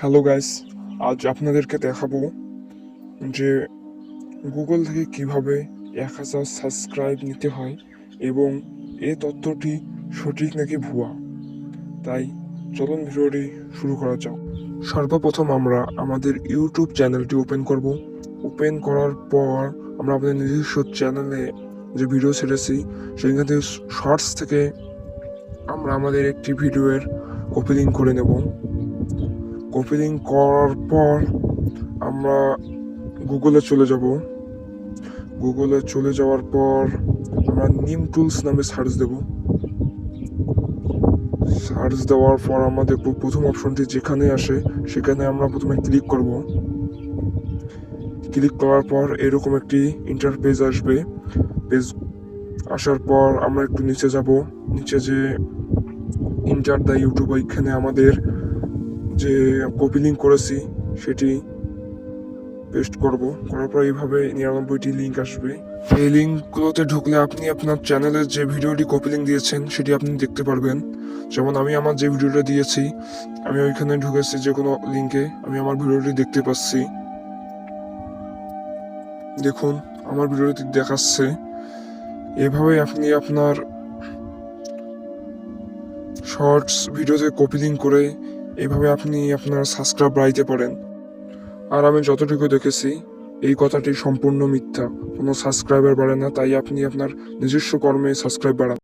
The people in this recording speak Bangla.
হ্যালো গাইস, আজ আপনাদেরকে দেখাবো যে গুগল থেকে কিভাবে 1000 সাবস্ক্রাইব নিতে হয় এবং এই তথ্যটি সঠিক নাকি ভুয়া। তাই চলুন ভিডিওটি শুরু করা যাক। সর্বপ্রথম আমরা আমাদের ইউটিউব চ্যানেলটি ওপেন করব। ওপেন করার পর আমরা আমাদের নিজস্ব চ্যানেলে যে ভিডিও ছেড়েছি সেখান থেকে শর্টস থেকে আমরা আমাদের একটি ভিডিওর কপি লিঙ্ক করে নেব। কপি লিঙ্ক করার পর আমরা গুগলে চলে যাব। গুগলে চলে যাওয়ার পর আমরা নিম টুলস নামে সার্চ দেব। সার্চ দেওয়ার পর আমরা দেখব প্রথম অপশনটি যেখানে আসে সেখানে আমরা প্রথমে ক্লিক করব। ক্লিক করার পর এরকম একটি ইন্টারফেস আসবে। পেজ আসার পর আমরা একটু নিচে যাব। নিচে যে ইন্টার দ্য ইউটিউব, ওইখানে আমাদের যে কপি লিঙ্ক করেছি সেটি পেস্ট করব। করার পর এইভাবে 99টি লিঙ্ক আসবে। এই লিঙ্কগুলোতে ঢুকলে আপনি আপনার চ্যানেলের যে ভিডিওটি কপি লিঙ্ক দিয়েছেন সেটি আপনি দেখতে পারবেন। যেমন আমি আমার যে ভিডিওটা দিয়েছি, আমি ওইখানে ঢুকেছি যে কোনো লিঙ্কে, আমি আমার ভিডিওটি দেখতে পাচ্ছি। দেখুন আমার ভিডিওটি দেখাচ্ছে। এভাবে আপনি আপনার শর্টস ভিডিওতে কপি লিঙ্ক করে এভাবে আপনি আপনার সাবস্ক্রাইব বাড়াইতে পারেন। আর আমি যতটুকু দেখেছি এই কথাটি সম্পূর্ণ মিথ্যা। কোনো সাবস্ক্রাইবার বাড়ে না, তাই আপনি আপনার নিজস্ব কর্মে সাবস্ক্রাইব বাড়ান।